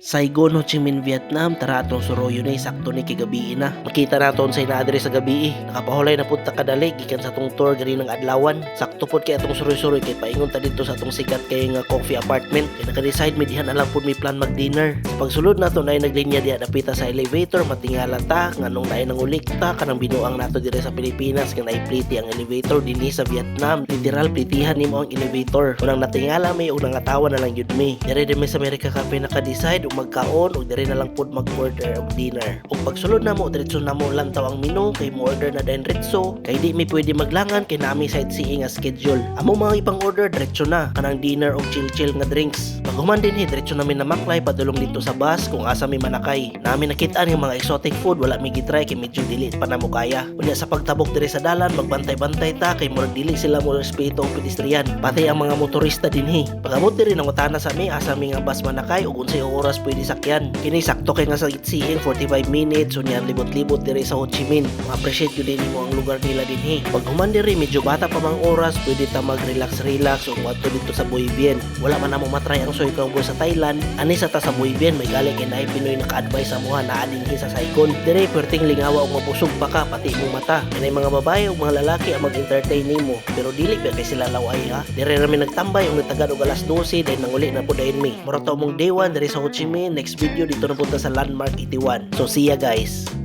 Saigon, Ho Chi Minh, Vietnam, tara atong suroyo ni sakto ni kigabi na. Makita naton sa inaadre sa gabi. Nakapahulay na pud ta kadali gikan sa atong tour gani ng adlawan. Sakto pud kay atong suroy-suroy kay paingon ta dito sa atong sikat kay nga coffee apartment. Kay naka-decide mi dihan alang pud mi plan mag-dinner. Sa pagsulod nato nay naglinya diha dapita sa elevator, matingala ta nganong naay nangulikta kanang binuang nato dire sa Pilipinas nga naay-pliti ang elevator dinhi sa Vietnam. Literal plitihan nimo ang elevator. Unang natingala mi ug nangatawa na lang yun mi. Dire mi sa America Cafe naka-decide magkaon o diri na lang pud mag-order og dinner. Ug pagsulod namo diretso namo lantaw ang menu kay mo order na din diretso kay di mi pwede maglangan kay nami sightseeing nga schedule. Amo mga ipang order diretso na kanang dinner og chill nga drinks. Pag human din diretso namin na maklay padulong dito sa bus kung asa mi manakay. Nami nakita ang mga exotic food wala mi gitry kay medyo dili pa namo kaya. Unya sa pagtabok diri sa dalan magbantay-bantay ta kay murag dili sila mo respeto og pedestrian. Pati ang mga motorista dinhi. Pag-abot diri nangutana sa mi asa mi nga bus manakay ug unsay oras pwede sakyan. Kini sakto kay nga sa sightseeing 45 minutes unya libot-libot diri sa Ho Chi Minh. Ma-appreciate gyud nimo ang lugar nila dinhi. Pag human diri medyo bata pa mang oras pwede ta mag-relax ug moadto dito sa Buey Bien. Wala man namo matry ang soy kanggo sa Thailand. Ani sa ta sa Buey Bien may gali kay naay Pinoy naka-advise sa moha naa dinhi sa Saigon. Diri perting lingawa ug mabusog pa ka pati imong mata. Kanay mga babae ug mga lalaki ang mag-entertain nimo pero dili pa kay sila laway ha. Diri ra mi nagtambay ug nagtagad og alas 12 dahil nanguli na pud dayon mi. Mura ta mong day 1 diri sa Ho Chi Minh. Next video dito na punta sa Landmark 81. So see ya guys.